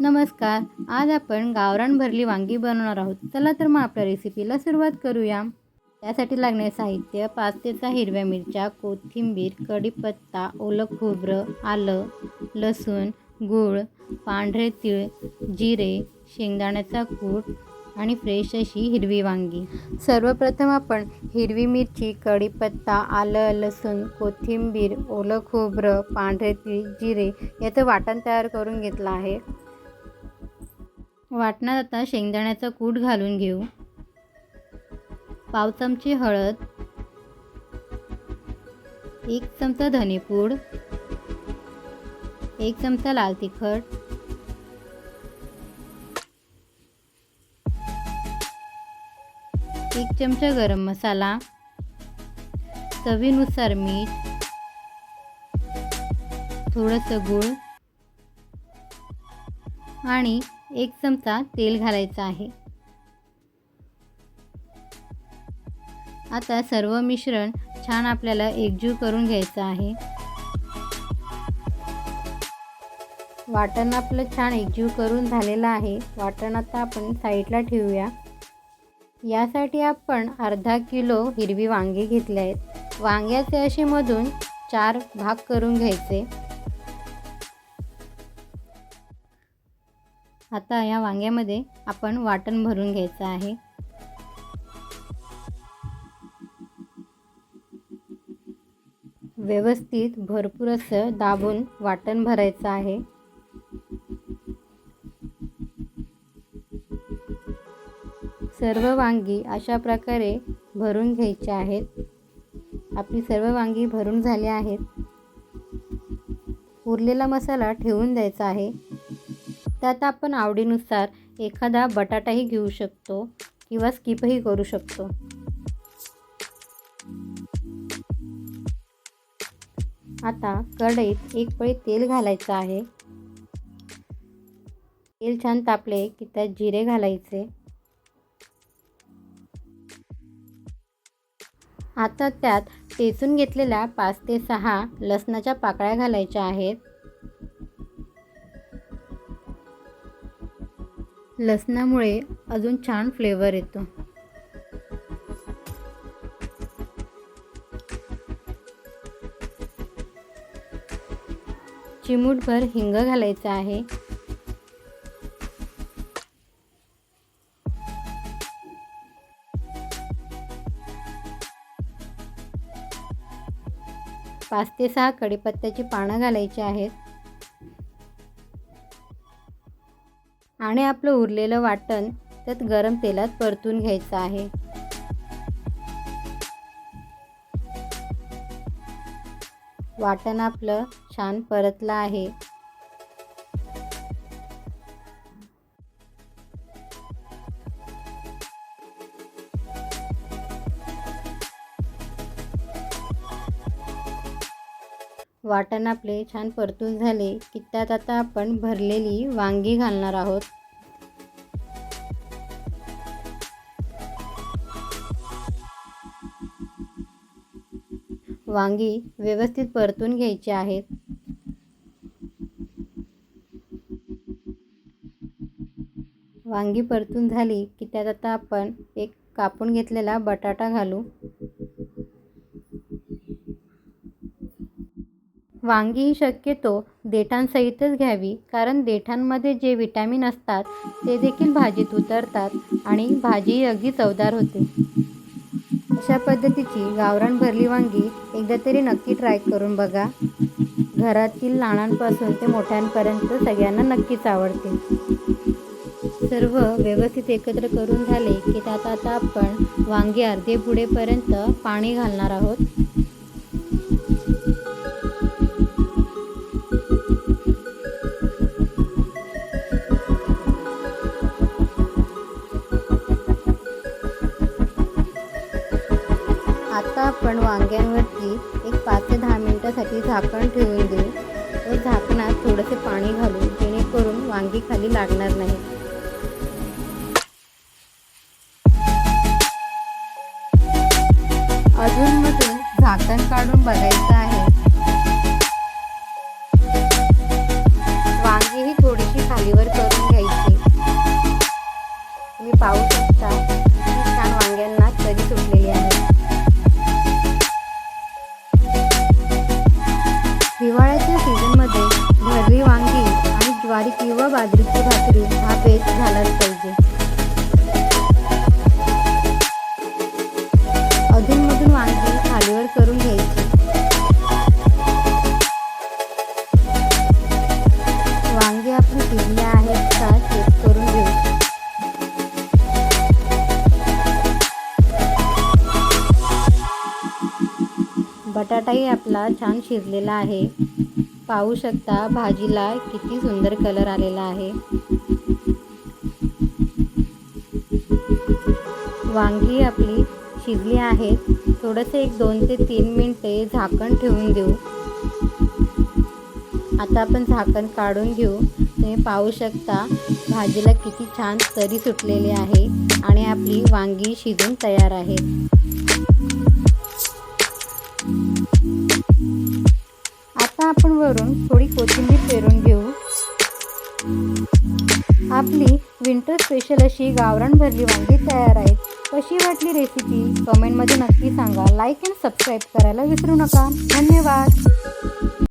नमस्कार. आज आपण गावरान भरली वांगी बनवणार आहोत. चला तर मग आपल्या रेसिपीला सुरुवात करूया. त्यासाठी लागणारे साहित्य: 5 ते 6 हिरव्या मिरच्या, कोथिंबीर, कढीपत्ता, ओलं खोबरं, आलं, लसूण, गूळ, पांढरे तीळ, जिरे, शेंगदाण्याचा कूट आणि फ्रेश अशी हिरवी वांगी. सर्वप्रथम आपण हिरवी मिरची, कढीपत्ता, आलं, लसूण, कोथिंबीर, ओलं खोबरं, पांढरे तीळ, जिरे याचं वाटण तयार करून घेतलं आहे. वाटणात आता शेंगदाण्याचा कूट घालून घेऊ. पाव चमचे हळद, 1 चमचा धनेपूड, 1 चमचा लाल तिखट, 1 चमचा गरम मसाला, चवीनुसार मीठ, थोडंसं गूळ आणि 1 चमचा तेल घालायचं आहे. आता सर्व मिश्रण छान आपल्याला एकजीव करून घ्यायचं आहे. वाटण आपलं छान एकजीव करून झालेलं आहे. वाटण आता आपण साईडला ठेवूया. यासाठी आपण अर्धा किलो हिरवी वांगी घेतले आहेत. वांग्याचे असे मधून 4 भाग करून घ्यायचे. आता या वांग्यामध्ये आपण वाटण भरून घ्यायचं आहे. व्यवस्थित भरपूर असं दाबून वाटण भरायचं आहे. सर्व वांगी अशा प्रकारे भरून घ्यायची आहेत. आपली सर्व वांगी भरून झाली आहेत. उरलेला मसाला ठेवून द्यायचा आहे. त्यात आपण आवडीनुसार एखादा बटाटाही घेऊ शकतो किंवा स्किपही करू शकतो. आता कढईत 1 पळी तेल घालायचं आहे. तेल छान तापले की त्यात जिरे घालायचे. आता त्यात ठेचून घेतलेल्या 5 ते 6 लसणाच्या पाकळ्या घालायच्या आहेत. लसणामुळे अजून छान फ्लेवर येतो. चिमूटभर हिंग घालायचं आहे. पाच ते 6 कढीपत्त्याची पानं घालायची आहेत. आणि आपलं उरलेलं वाटण त्यात गरम तेलात परतून घ्यायचं आहे. वाटण आपलं छान परतलं आहे. वाटण आपले छान परतून झाले की त्यात आता आपण भरलेली वांगी घालणार आहोत. वांगी व्यवस्थित परतून घ्यायची आहेत. वांगी परतून झाली की त्यात आता आपण एक कापून घेतलेला बटाटा घालू. वांगी ही शक्यतो देठांसहितच घ्यावी, कारण देठांमध्ये जे विटॅमिन असतात ते देखील भाजीत उतरतात आणि भाजी अगदी चवदार होते. अशा पद्धतीची गावरान भरली वांगी एकदा तरी नक्की ट्राय करून बघा. घरातील लहानांपासून ते मोठ्यांपर्यंत सगळ्यांना नक्कीच आवडते. सर्व व्यवस्थित एकत्र करून झाले की त्यात आता आपण वांगी अर्धे बुडेपर्यंत पाणी घालणार आहोत. आता आपण वांग्यांवरती एक 5 ते 10 मिनिटांसाठी झाकण ठेवून देऊ. व झाकणात थोडेसे पाणी घालू, जेणेकरून वांगी खाली लागणार नाही. अजूनमधून झाकण काढून बघायचं आहे. वांगी ही थोडीशी खालीवर करून ज्वारी किंवा बाजरीची भाकरी हा बेत झालाच पाहिजे. अधूनमधून वांगी खालीवर करून घ्यायची. वांगी आपली शिजली आहेत का चेक करून घेऊ. बटाटाही आपला छान शिजलेला आहे. पाहू शकता भाजीला किती सुंदर कलर आलेला आहे. वांगी आपली शिजली आहेत. थोडंसं 1-2 ते 3 मिनिटे झाकण ठेवून देऊ. आता आपण झाकण काढून घेऊ. तुम्ही पाहू शकता भाजीला किती छान तरी सुटलेली आहे आणि आपली वांगी शिजून तयार आहेत. आता आपण वरून थोडी कोथिंबीर पेरून घेऊ. आपली विंटर स्पेशल अशी गावरान भरली वांगी तयार आहेत. कशी वाटली रेसिपी कमेंटमध्ये नक्की सांगा. लाईक अँड सबस्क्राईब करायला विसरू नका. धन्यवाद.